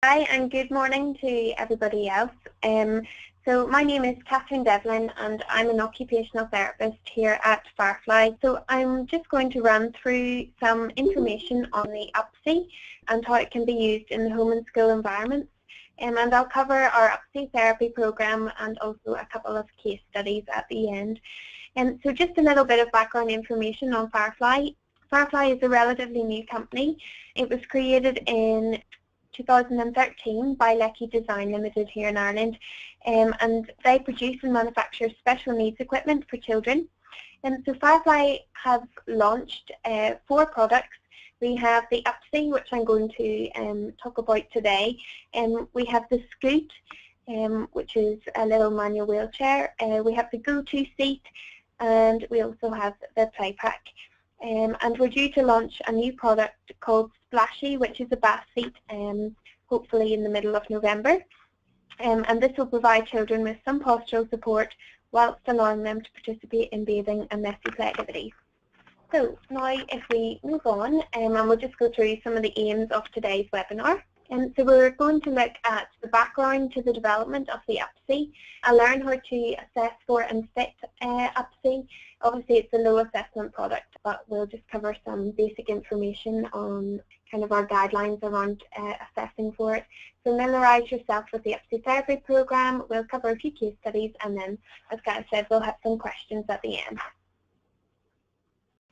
Hi and good morning to everybody else. So my name is Catherine Devlin and I'm an occupational therapist here at Firefly. So I'm just going to run through some information on the UPSI and how it can be used in the home and school environments. And I'll cover our UPSI therapy program and also a couple of case studies at the end. So just a little bit of background information on Firefly. Firefly is a relatively new company. It was created in 2013 by Lecky Design Limited here in Ireland, and they produce and manufacture special needs equipment for children. And so Firefly have launched 4 products. We have the UPSI, which I'm going to talk about today, and we have the Scoot, which is a little manual wheelchair. We have the Go-To seat, and we also have the Play Pack. And we're due to launch a new product called Splashy, which is a bath seat, hopefully in the middle of November. And this will provide children with some postural support whilst allowing them to participate in bathing and messy play activities. So now if we move on, and we'll just go through some of the aims of today's webinar. So we're going to look at the background to the development of the UPSI. I'll learn how to assess for and fit UPSI. Obviously it's a low assessment product, but we'll just cover some basic information on kind of our guidelines around assessing for it. Familiarise yourself with the UPSI therapy program. We'll cover a few case studies, and then, as Guy said, we'll have some questions at the end.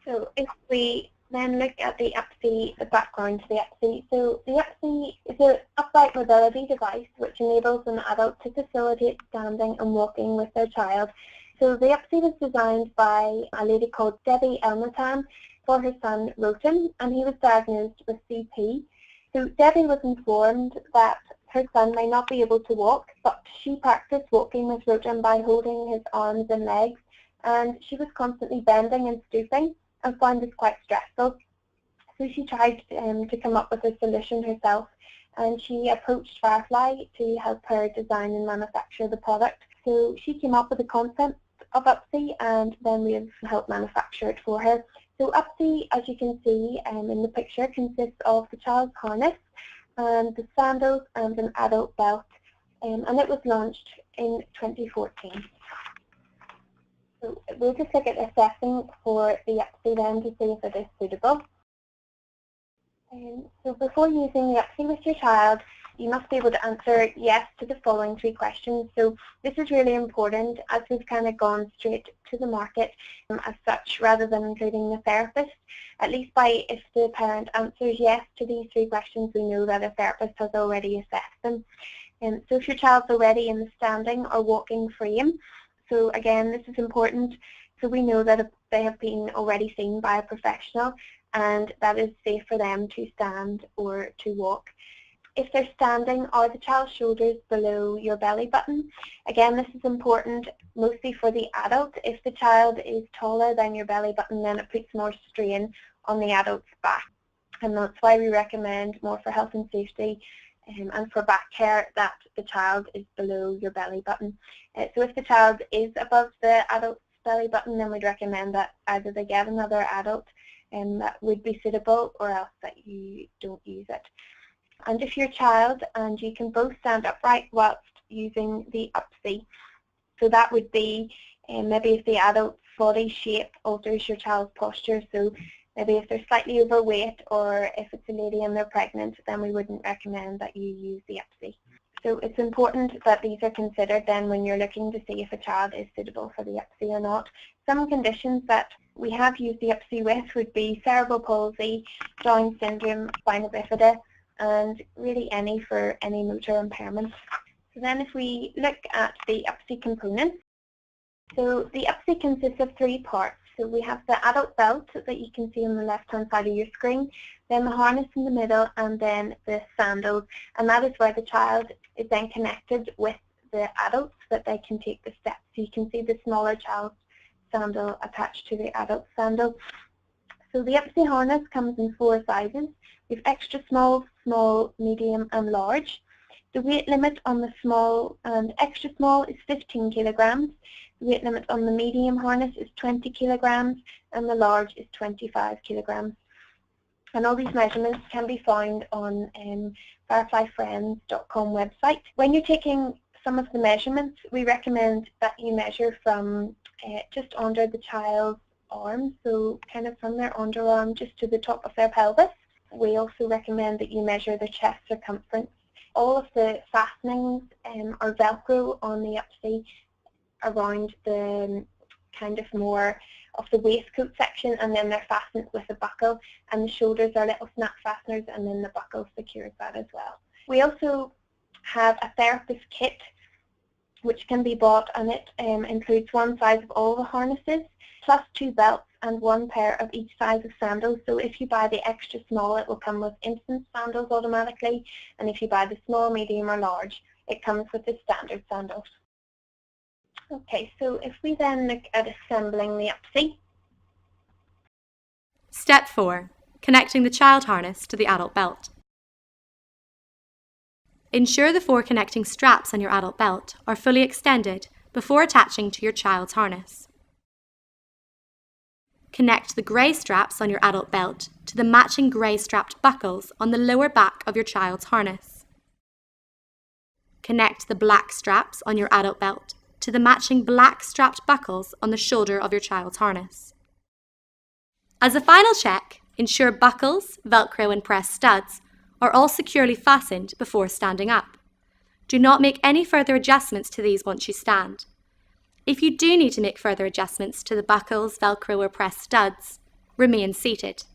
So if we then look at the UPSI, the background to the UPSI. So the UPSI is an upright mobility device which enables an adult to facilitate standing and walking with their child. So the UPSI was designed by a lady called Debbie Elnathan for her son Roten, and he was diagnosed with CP. So Debbie was informed that her son may not be able to walk, but she practiced walking with Roten by holding his arms and legs, and she was constantly bending and stooping and found this quite stressful. So she tried to come up with a solution herself, and she approached Firefly to help her design and manufacture the product. So she came up with the concept of UPSI, and then we've helped manufacture it for her. So UPSI, as you can see in the picture, consists of the child's harness and the sandals and an adult belt, and it was launched in 2014. So we'll just look at assessing for the UPSI then to see if it is suitable. So before using the UPSI with your child, you must be able to answer yes to the following 3 questions. So this is really important, as we've kind of gone straight to the market as such, rather than including the therapist. At least if the parent answers yes to these 3 questions, we know that a therapist has already assessed them. So if your child's already in the standing or walking frame, so again, this is important, so we know that they have been already seen by a professional and that is safe for them to stand or to walk. If they're standing, are the child's shoulders below your belly button? Again, this is important mostly for the adult. If the child is taller than your belly button, then it puts more strain on the adult's back. And that's why we recommend, more for health and safety and for back care, that the child is below your belly button. So if the child is above the adult's belly button, then we'd recommend that either they get another adult that would be suitable, or else that you don't use it. And if your child and you can both stand upright whilst using the UPSI, so that would be maybe if the adult's body shape alters your child's posture, so maybe if they're slightly overweight or if it's a lady and they're pregnant, then we wouldn't recommend that you use the UPSI. So it's important that these are considered then when you're looking to see if a child is suitable for the UPSI or not. Some conditions that we have used the UPSI with would be cerebral palsy, Down syndrome, spina bifida, and really any for any motor impairment. So then if we look at the UPSI components, so the UPSI consists of 3 parts. So we have the adult belt that you can see on the left-hand side of your screen, then the harness in the middle, and then the sandals. And that is where the child is then connected with the adult so that they can take the steps. So you can see the smaller child's sandal attached to the adult sandal. So the UPSI harness comes in 4 sizes. We have extra small, small, medium, and large. The weight limit on the small and extra small is 15 kilograms. The weight limit on the medium harness is 20 kilograms, and the large is 25 kilograms. And all these measurements can be found on fireflyfriends.com website. When you're taking some of the measurements, we recommend that you measure from just under the child's arm, so kind of from their underarm just to the top of their pelvis. We also recommend that you measure their chest circumference. All of the fastenings are Velcro on the upsy around the kind of more of the waistcoat section, and then they're fastened with a buckle, and the shoulders are little snap fasteners, and then the buckle secures that as well. We also have a therapist kit which can be bought, and it includes one size of all the harnesses, plus 2 belts and 1 pair of each size of sandals. So if you buy the extra small, it will come with instant sandals automatically, and if you buy the small, medium or large, it comes with the standard sandals. Okay, so if we then look at assembling the upsy. Step 4. Connecting the child harness to the adult belt. Ensure the 4 connecting straps on your adult belt are fully extended before attaching to your child's harness. Connect the grey straps on your adult belt to the matching grey strapped buckles on the lower back of your child's harness. Connect the black straps on your adult belt to the matching black strapped buckles on the shoulder of your child's harness. As a final check, ensure buckles, Velcro and press studs are all securely fastened before standing up. Do not make any further adjustments to these once you stand. If you do need to make further adjustments to the buckles, Velcro or press studs, remain seated.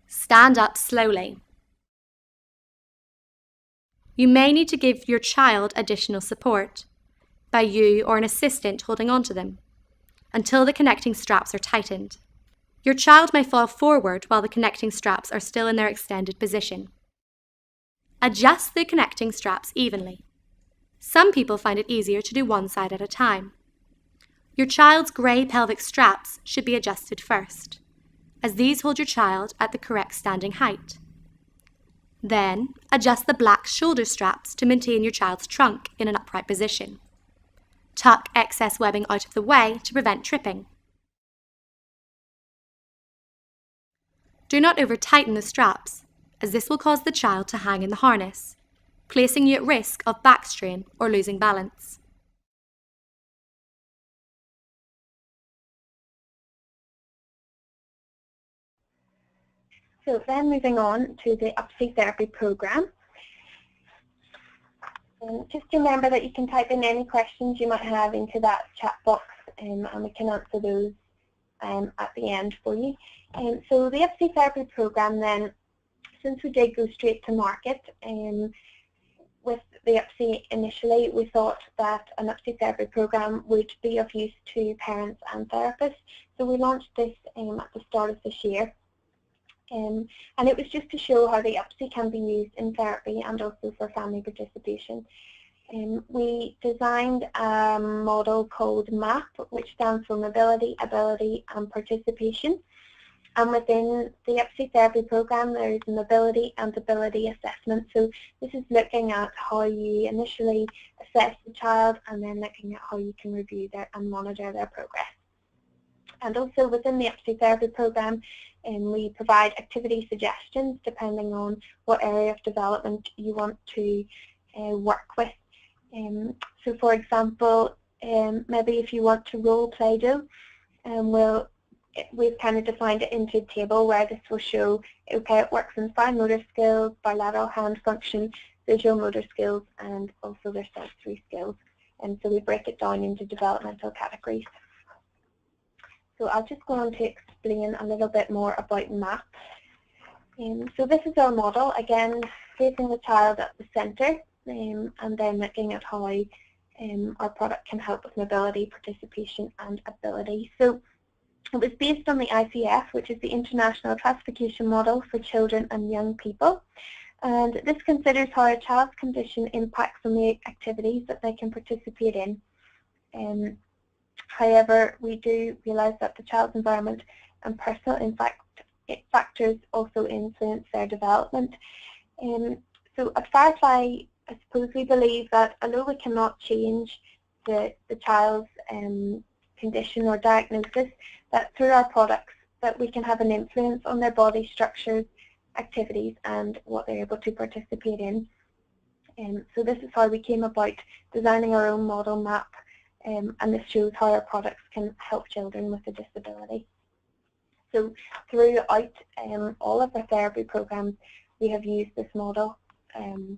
Stand up slowly. You may need to give your child additional support by you or an assistant holding onto them until the connecting straps are tightened. Your child may fall forward while the connecting straps are still in their extended position. Adjust the connecting straps evenly. Some people find it easier to do one side at a time. Your child's grey pelvic straps should be adjusted first, as these hold your child at the correct standing height. Then, adjust the black shoulder straps to maintain your child's trunk in an upright position. Tuck excess webbing out of the way to prevent tripping. Do not over-tighten the straps, as this will cause the child to hang in the harness, placing you at risk of back strain or losing balance. So then moving on to the upsy therapy program. Just remember that you can type in any questions you might have into that chat box, and we can answer those at the end for you. So the upsy therapy program then, since we did go straight to market, with the upsy initially, we thought that an upsy therapy program would be of use to parents and therapists. So we launched this at the start of this year. And it was just to show how the upsy can be used in therapy and also for family participation. We designed a model called MAP, which stands for Mobility, Ability and Participation. And within the upsy therapy program, there is a mobility and ability assessment. So this is looking at how you initially assess the child and then looking at how you can review and monitor their progress. And also within the upsy therapy program, we provide activity suggestions depending on what area of development you want to work with. So for example, maybe if you want to role Play-Doh, we've kind of defined it into a table where this will show, okay, it works in fine motor skills, bilateral hand function, visual motor skills, and also their sensory skills. And so we break it down into developmental categories. So I'll just go on to explain a little bit more about MAP. So this is our model, again, placing the child at the centre, and then looking at how our product can help with mobility, participation and ability. So it was based on the ICF, which is the International Classification Model for Children and Young People. And this considers how a child's condition impacts on the activities that they can participate in. However, we do realise that the child's environment and personal factors also influence their development. So at Firefly, I suppose we believe that although we cannot change the child's condition or diagnosis, that through our products that we can have an influence on their body structures, activities, and what they're able to participate in. So this is how we came about designing our own model map, and this shows how our products can help children with a disability. So throughout all of our therapy programs, we have used this model and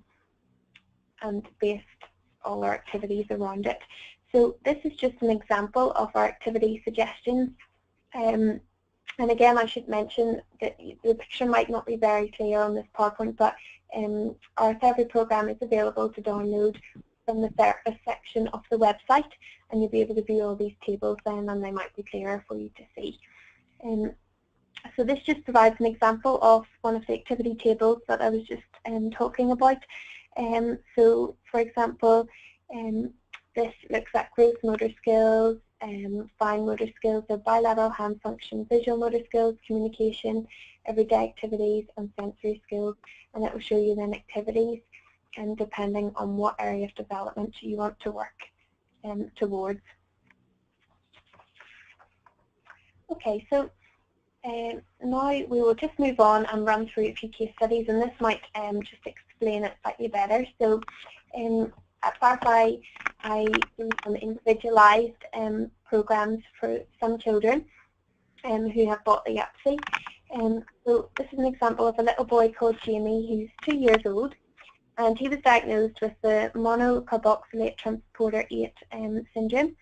based all our activities around it. So this is just an example of our activity suggestions. And again, I should mention that the picture might not be very clear on this PowerPoint, but our therapy program is available to download from the therapist section of the website, and you'll be able to view all these tables then, and they might be clearer for you to see. So this just provides an example of one of the activity tables that I was just talking about. So for example, this looks at gross motor skills, fine motor skills, so bilateral hand function, visual motor skills, communication, everyday activities, and sensory skills. And it will show you then activities, and depending on what area of development you want to work towards. Okay, so now we will just move on and run through a few case studies, and this might just explain it slightly better. So at Firefly, I do some individualised programs for some children who have bought the YAPSI. So this is an example of a little boy called Jamie who's 2 years old, and he was diagnosed with the monocarboxylate transporter 8 syndrome.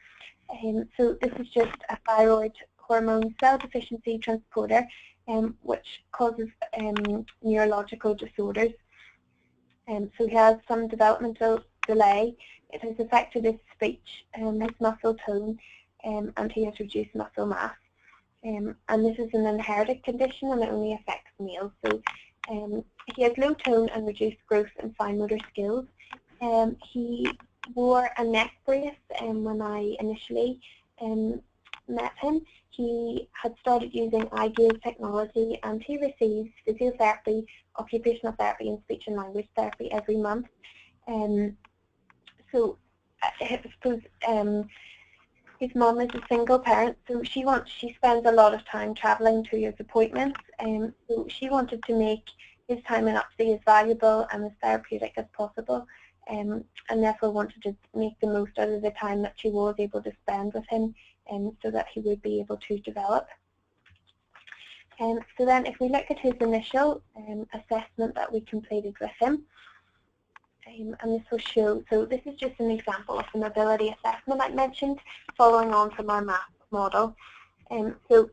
So this is just a thyroid hormone cell deficiency transporter which causes neurological disorders. So he has some developmental delay. It has affected his speech, his muscle tone, and he has reduced muscle mass. And this is an inherited condition, and it only affects males. So he has low tone and reduced gross and fine motor skills. He wore a neck brace when I initially met him. He had started using eye gaze technology, and he receives physiotherapy, occupational therapy, and speech and language therapy every month. So I suppose his mum is a single parent, so she spends a lot of time travelling to his appointments, so she wanted to make his time in UPSI as valuable and as therapeutic as possible, and therefore wanted to make the most out of the time that she was able to spend with him, so that he would be able to develop. So then if we look at his initial assessment that we completed with him, and this will show, so this is just an example of the mobility assessment I mentioned, following on from our MAP model. So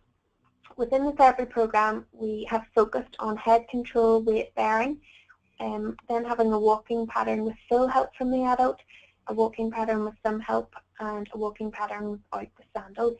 within the therapy program, we have focused on head control, weight bearing, then having a walking pattern with full help from the adult, a walking pattern with some help, and a walking pattern without the sandals.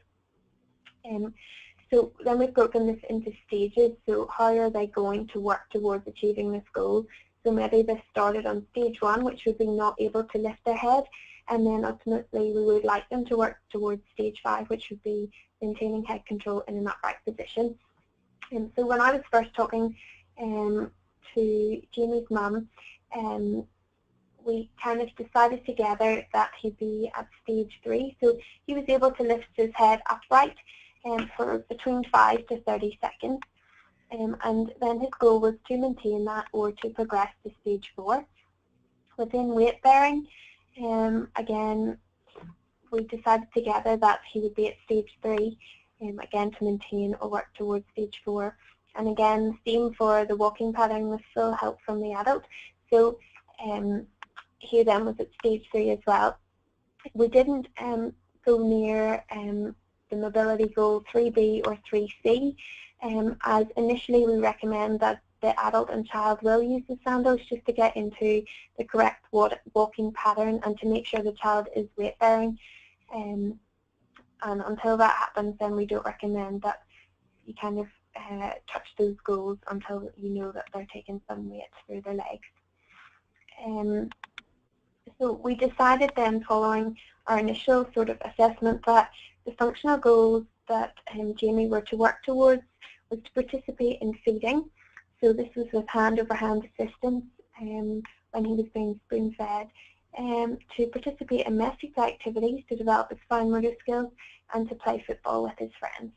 So then we've broken this into stages, so how are they going to work towards achieving this goal? So maybe this started on stage 1, which would be not able to lift their head, and then ultimately we would like them to work towards stage 5, which would be maintaining head control in an upright position. So when I was first talking to Jamie's mum, we kind of decided together that he'd be at stage 3. So he was able to lift his head upright for between 5 to 30 seconds. And then his goal was to maintain that or to progress to stage 4. Within weight bearing, again, we decided together that he would be at stage 3, again to maintain or work towards stage 4. And again, same for the walking pattern with full help from the adult. So he then was at stage 3 as well. We didn't go near the mobility goal 3B or 3C, as initially we recommend that the adult and child will use the sandals just to get into the correct walking pattern and to make sure the child is weight bearing. And until that happens, then we don't recommend that you kind of touch those goals until you know that they're taking some weight through their legs. So we decided then, following our initial sort of assessment, that the functional goals that Jamie were to work towards was to participate in feeding. So this was with hand-over-hand assistance when he was being spoon-fed, to participate in message activities to develop his fine motor skills, and to play football with his friends.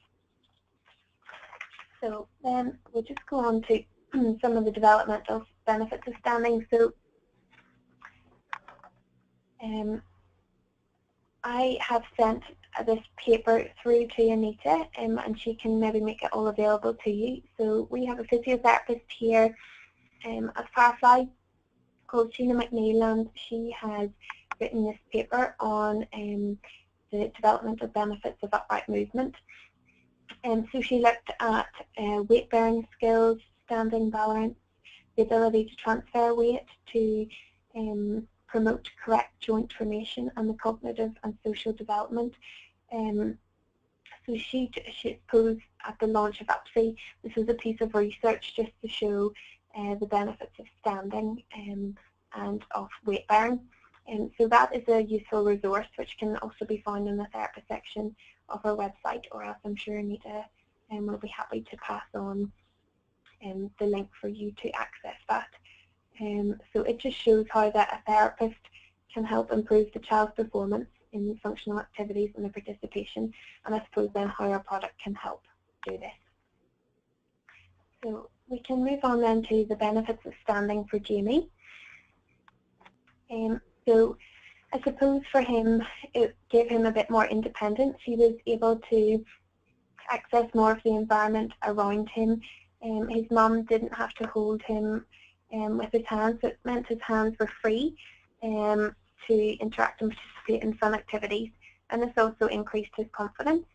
So then we'll just go on to some of the developmental benefits of standing. So I have sent this paper through to Anita, and she can maybe make it all available to you. So we have a physiotherapist here at Firefly called Sheena McNeil, and she has written this paper on the developmental benefits of upright movement. So she looked at weight-bearing skills, standing balance, the ability to transfer weight, to promote correct joint formation, and the cognitive and social development. So she posed at the launch of UPSI, this was a piece of research just to show the benefits of standing and of weight bearing. So that is a useful resource which can also be found in the therapist section of our website, or else I'm sure Anita will be happy to pass on the link for you to access that. So it just shows how that a therapist can help improve the child's performance in functional activities and the participation, and I suppose then how our product can help do this. So we can move on then to the benefits of standing for Jamie. So I suppose for him, it gave him a bit more independence. He was able to access more of the environment around him. His mum didn't have to hold him with his hands, so it meant his hands were free to interact and participate in fun activities, and this also increased his confidence.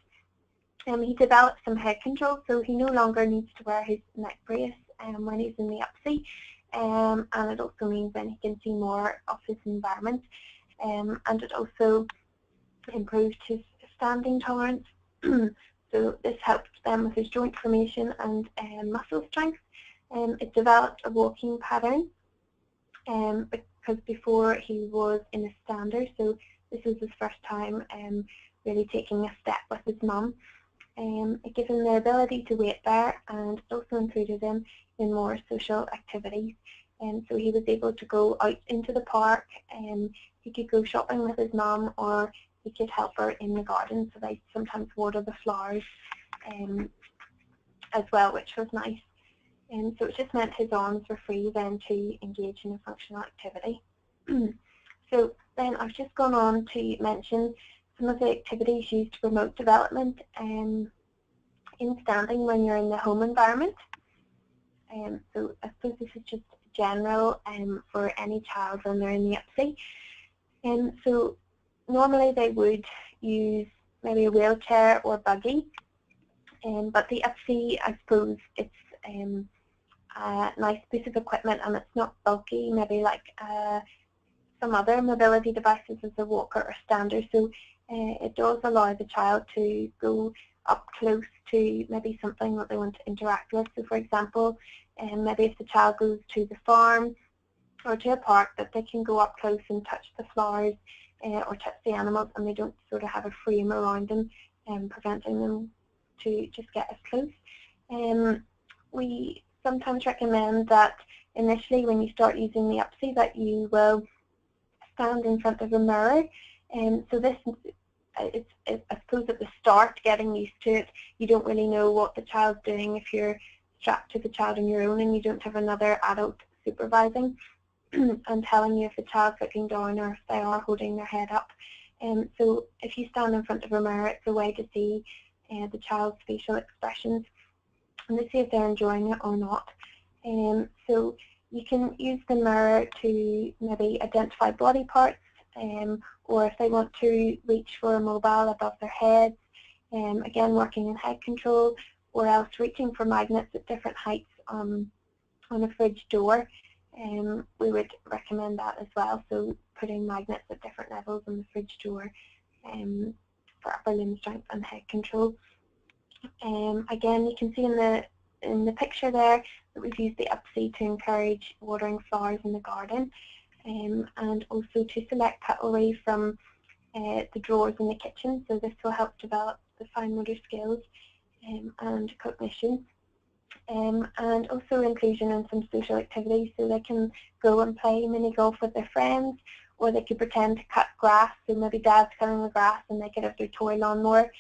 He developed some head control, so he no longer needs to wear his neck brace when he's in the UPSI, and it also means then he can see more of his environment, and it also improved his standing tolerance. So this helped them with his joint formation and muscle strength. It developed a walking pattern because before he was in a stander, so this was his first time really taking a step with his mum. It gave him the ability to weight bear, and it also included him in more social activities. So he was able to go out into the park, he could go shopping with his mum, or he could help her in the garden, so they sometimes water the flowers as well, which was nice. So it just meant his arms were free then to engage in a functional activity. So then I've just gone on to mention some of the activities used to promote development in standing when you're in the home environment. So I suppose this is just general for any child when they're in the UPSI. So normally they would use maybe a wheelchair or buggy, but the UPSI, I suppose, it's a nice piece of equipment, and it's not bulky, maybe like some other mobility devices as a walker or stander. So it does allow the child to go up close to maybe something that they want to interact with. So for example, maybe if the child goes to the farm or to a park, that they can go up close and touch the flowers or touch the animals, and they don't sort of have a frame around them preventing them to just get as close. We sometimes recommend that initially when you start using the UPSI that you will stand in front of a mirror. So this I suppose at the start, getting used to it, you don't really know what the child's doing if you're strapped to the child on your own and you don't have another adult supervising and telling you if the child's looking down or if they are holding their head up. So if you stand in front of a mirror, it's a way to see the child's facial expressions and to see if they're enjoying it or not. So you can use the mirror to maybe identify body parts, or if they want to reach for a mobile above their heads, again working in head control, or else reaching for magnets at different heights on a fridge door. We would recommend that as well, so putting magnets at different levels on the fridge door for upper limb strength and head control. Again, you can see in the picture there that we've used the UPSI to encourage watering flowers in the garden, and also to select cutlery from the drawers in the kitchen, so this will help develop the fine motor skills and cognition. And also inclusion in some social activities, so they can go and play mini golf with their friends, or they could pretend to cut grass, so maybe dad's cutting the grass and they could have their toy lawnmower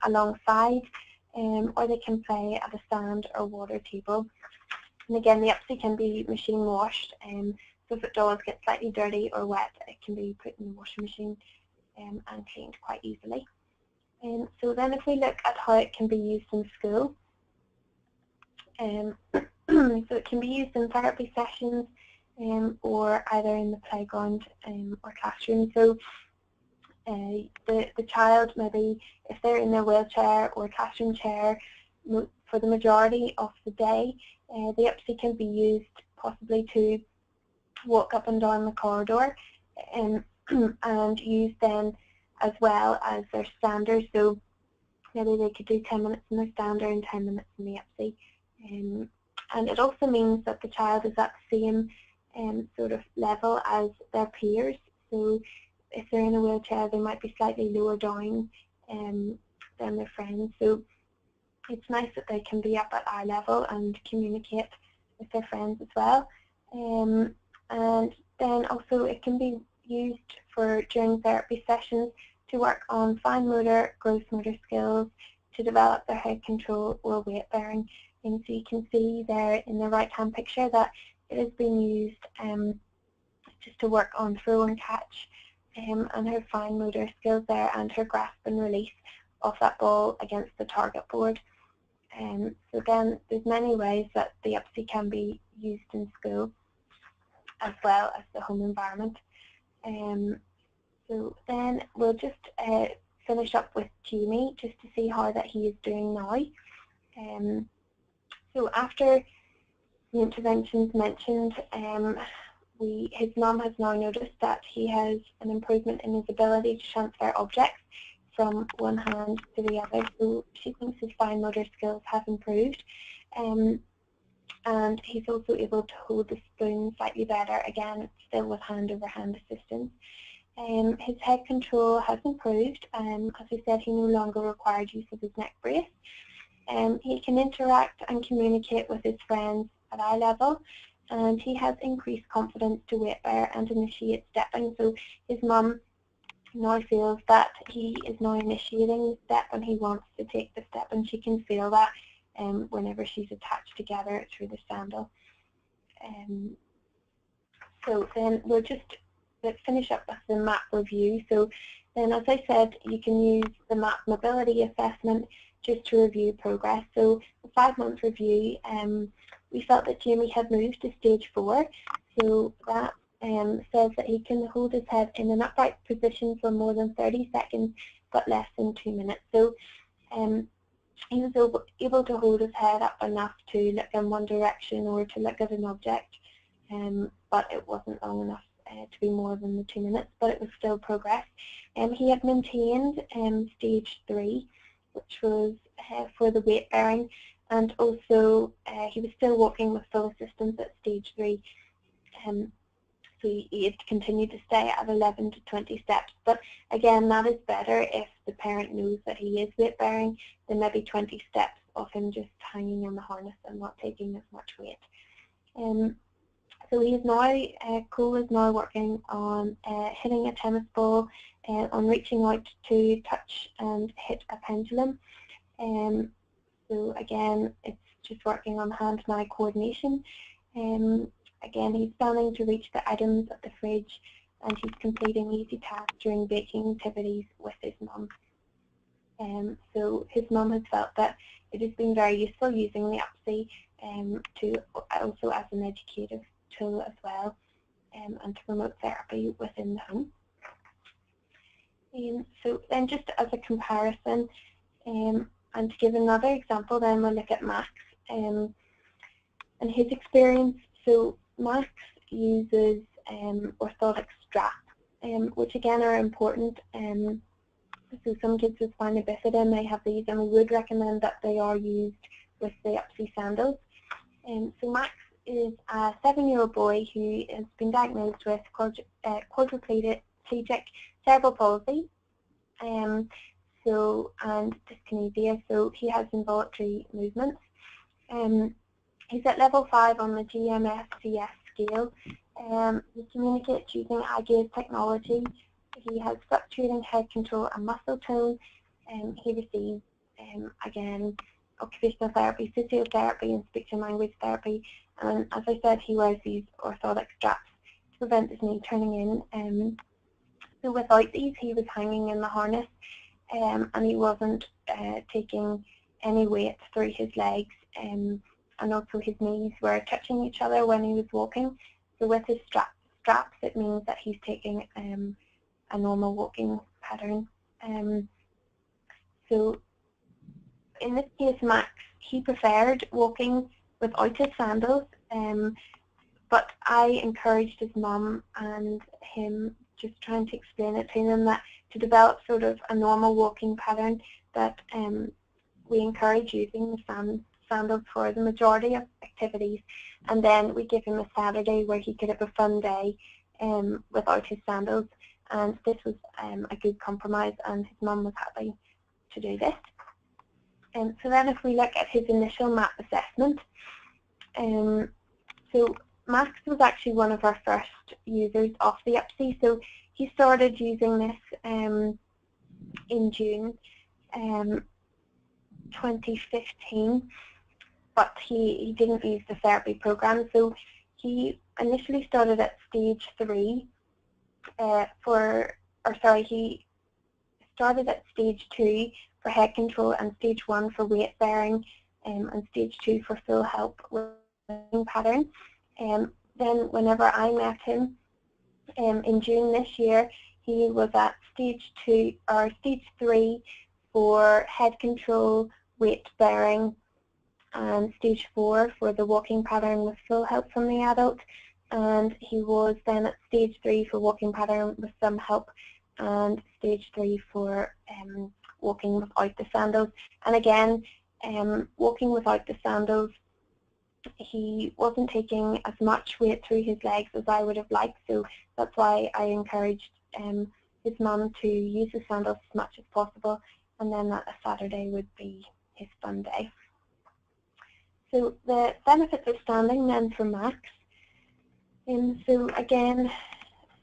alongside. or they can play at a sand or water table. And again, the UPSI can be machine washed, so if it does get slightly dirty or wet, it can be put in the washing machine and cleaned quite easily. So then if we look at how it can be used in school, so it can be used in therapy sessions or either in the playground or classroom. So the child, maybe if they're in their wheelchair or classroom chair for the majority of the day, the UPSI can be used possibly to walk up and down the corridor and use then as well as their stander. So maybe they could do 10 minutes in their stander and 10 minutes in the UPSI. And it also means that the child is at the same sort of level as their peers. So if they're in a wheelchair, they might be slightly lower down than their friends. So it's nice that they can be up at eye level and communicate with their friends as well. And then also it can be used during therapy sessions to work on fine motor, gross motor skills, to develop their head control or weight bearing. And so you can see there in the right hand picture that it has been used just to work on throw and catch and her fine motor skills there and her grasp and release of that ball against the target board. So again, there's many ways that the UPSI can be used in school as well as the home environment. So then we'll just finish up with Jamie just to see how that he is doing now. So after the interventions mentioned, his mum has now noticed that he has an improvement in his ability to transfer objects from one hand to the other. So she thinks his fine motor skills have improved. And he's also able to hold the spoon slightly better, again, still with hand-over-hand assistance. His head control has improved. As we said, he no longer required use of his neck brace. He can interact and communicate with his friends at eye level, and he has increased confidence to weight bear and initiate stepping. So his mum now feels that he is now initiating the step and he wants to take the step, and she can feel that whenever she's attached together through the sandal. So then we'll just finish up with the MAP review. So then, as I said, you can use the MAP mobility assessment just to review progress. So the 5-month review, we felt that Jamie had moved to stage 4. So that says that he can hold his head in an upright position for more than 30 seconds, but less than 2 minutes. So he was able to hold his head up enough to look in one direction or to look at an object, but it wasn't long enough to be more than the 2 minutes, but it was still progress. He had maintained stage 3, which was for the weight bearing, and also he was still walking with full assistance at stage 3. So he had continued to stay at 11 to 20 steps, but again, that is better if the parent knows that he is weight bearing than maybe 20 steps of him just hanging in the harness and not taking as much weight. So he is now, Cole is now working on hitting a tennis ball, on reaching out to touch and hit a pendulum. So again, it's just working on hand-eye coordination. Again, he's planning to reach the items at the fridge, and he's completing easy tasks during baking activities with his mum. So his mum has felt that it has been very useful using the UPSI to also as an educative tool as well, and to promote therapy within the home. So then, just as a comparison, and to give another example, then we'll look at Max and his experience. So Max uses orthotic straps, which again are important. So some kids with spina bifida may have these, and we would recommend that they are used with the UPSI sandals. So Max is a 7-year-old boy who has been diagnosed with quadriplegic cerebral palsy, and dyskinesia. So he has involuntary movements. He's at level 5 on the GMFCS scale. He communicates using eye gaze technology. He has fluctuating head control and muscle tone. He receives again, occupational therapy, physiotherapy and speech and language therapy. And as I said, he wears these orthotic straps to prevent his knee turning in. So without these, he was hanging in the harness, and he wasn't taking any weight through his legs, and also his knees were touching each other when he was walking. So with his straps, it means that he's taking a normal walking pattern. So in this case, Max, he preferred walking without his sandals, but I encouraged his mum and him, just trying to explain it to him, that to develop sort of a normal walking pattern, that we encourage using the sandals for the majority of activities, and then we give him a Saturday where he could have a fun day without his sandals, and this was a good compromise, and his mum was happy to do this. So then if we look at his initial MAP assessment, so Max was actually one of our first users of the UPSI, so he started using this in June 2015, but he didn't use the therapy program, so he initially started at stage 3 he started at stage 2 for head control, and stage 1 for weight bearing, and stage 2 for full help with pattern. Then whenever I met him in June this year, he was at stage 3 for head control, weight bearing, and stage 4 for the walking pattern with full help from the adult, and he was then at stage 3 for walking pattern with some help, and stage 3 for walking without the sandals. And again, walking without the sandals, he wasn't taking as much weight through his legs as I would have liked, so that's why I encouraged his mum to use the sandals as much as possible, and then that a Saturday would be his fun day. So the benefits of standing then for Max. So again,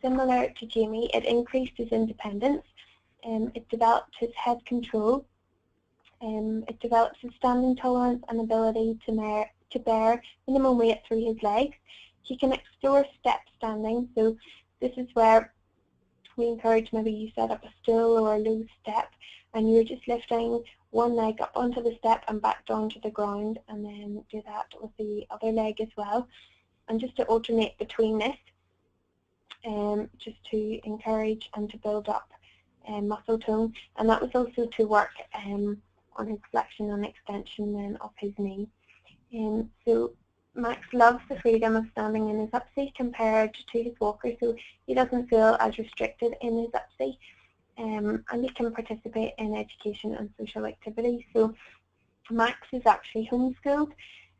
similar to Jamie, it increased his independence, it developed his head control, it develops his standing tolerance and ability to bear minimum weight through his legs. He can explore step standing, so this is where we encourage maybe you set up a stool or a low step and you're just lifting one leg up onto the step and back down to the ground, and then do that with the other leg as well. And just to alternate between this, just to encourage and to build up muscle tone, and that was also to work on his flexion and extension then of his knee. So Max loves the freedom of standing in his UPSI compared to his walker, so he doesn't feel as restricted in his UPSI, and he can participate in education and social activities. So Max is actually homeschooled,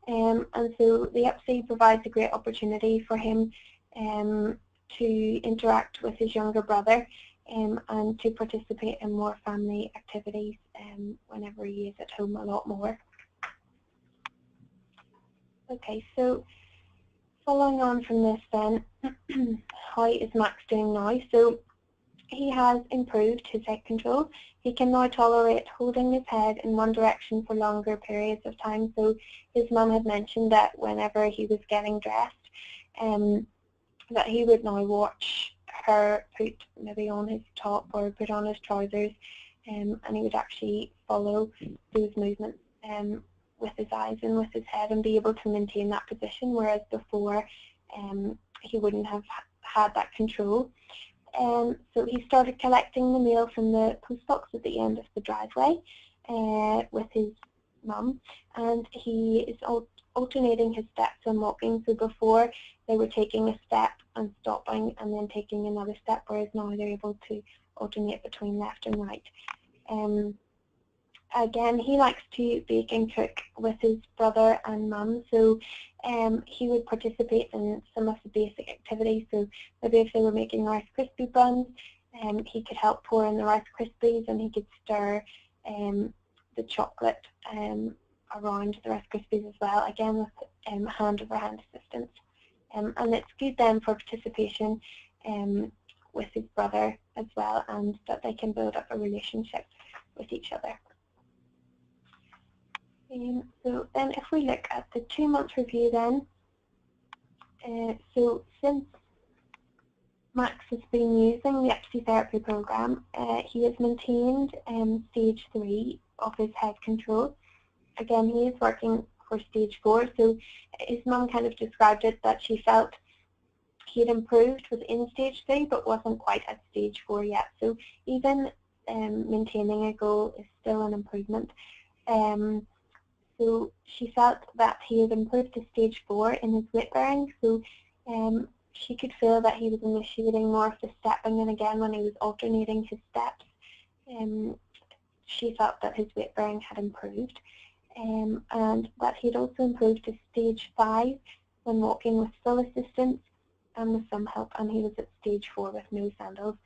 and so the UPSI provides a great opportunity for him to interact with his younger brother and to participate in more family activities whenever he is at home a lot more. Okay, so following on from this then, how is Max doing now? So he has improved his head control. He can now tolerate holding his head in one direction for longer periods of time. So his mum had mentioned that whenever he was getting dressed, that he would now watch her put maybe on his top or put on his trousers, and he would actually follow those movements with his eyes and with his head and be able to maintain that position, whereas before he wouldn't have had that control. So he started collecting the mail from the post box at the end of the driveway with his mum, and he is alternating his steps and walking. So before they were taking a step and stopping and then taking another step, whereas now they're able to alternate between left and right. Again, he likes to bake and cook with his brother and mum, so he would participate in some of the basic activities. So maybe if they were making Rice Krispie buns, he could help pour in the Rice Krispies, and he could stir the chocolate around the Rice Krispies as well, again with hand-over-hand assistance. And it's good then for participation with his brother as well, and that they can build up a relationship with each other. So then if we look at the 2-month review then, so since Max has been using the EPSI therapy program, he has maintained stage 3 of his head control. Again, he is working for stage 4, so his mum kind of described it that she felt he had improved within stage 3 but wasn't quite at stage 4 yet. So even maintaining a goal is still an improvement. So she felt that he had improved to stage 4 in his weight bearing, so she could feel that he was initiating more of the stepping, and again when he was alternating his steps, she felt that his weight bearing had improved, and that he had also improved to stage 5 when walking with full assistance and with some help, and he was at stage 4 with no sandals.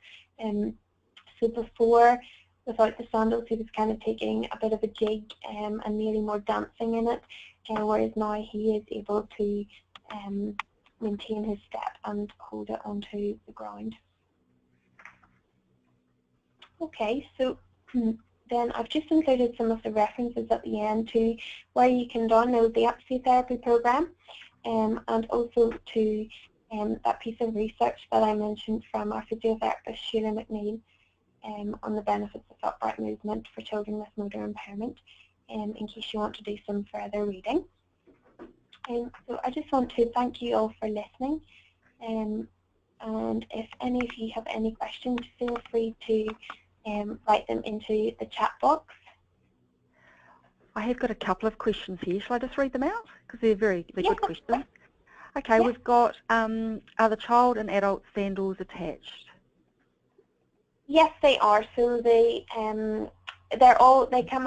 So before, without the sandals, he was kind of taking a bit of a jig and nearly more dancing in it, whereas now he is able to maintain his step and hold it onto the ground. Okay, so then I've just included some of the references at the end to where you can download the EPSI therapy program, and also to that piece of research that I mentioned from our physiotherapist Sheila McNeil on the benefits of upright movement for children with motor impairment, in case you want to do some further reading. So I just want to thank you all for listening, and if any of you have any questions, feel free to write them into the chat box. I have got a couple of questions here. Shall I just read them out? Because they're very good questions. Okay, we've got, are the child and adult sandals attached? Yes, they are. So they come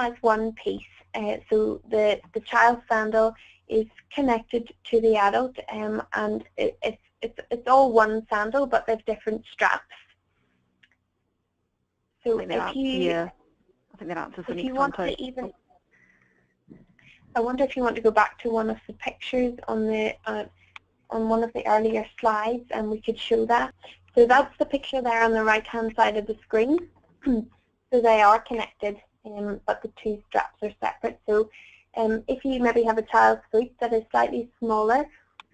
as one piece. So the child sandal is connected to the adult, and it's all one sandal, but they've different straps. So if you, I think that answers the if next you want one to even, I wonder if you want to go back to one of the pictures on the on one of the earlier slides, and we could show that. So that's the picture there on the right-hand side of the screen. So they are connected, but the two straps are separate. So if you maybe have a child's foot that is slightly smaller,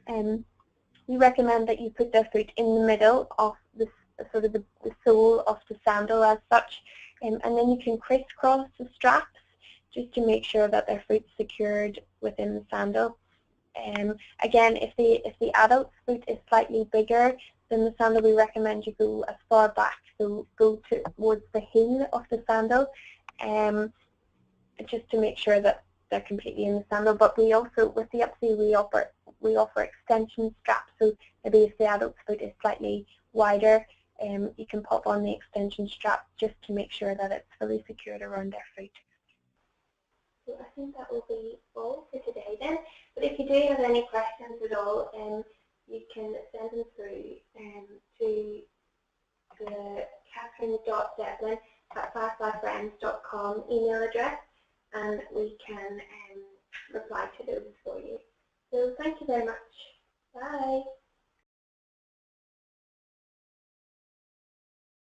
we recommend that you put their foot in the middle of the sort of the sole of the sandal as such, and then you can crisscross the straps just to make sure that their foot's secured within the sandal. Again, if the adult's foot is slightly bigger than the sandal, we recommend you go as far back, so go towards the heel of the sandal, just to make sure that they're completely in the sandal. But we also, with the EPSI, we offer extension straps, so maybe if the adult's foot is slightly wider, you can pop on the extension strap just to make sure that it's fully secured around their foot. So I think that will be all for today then. But if you do have any questions at all, you can send them through to the catherine.devlin@fireflyfriends.com email address, and we can reply to those for you. So thank you very much. Bye.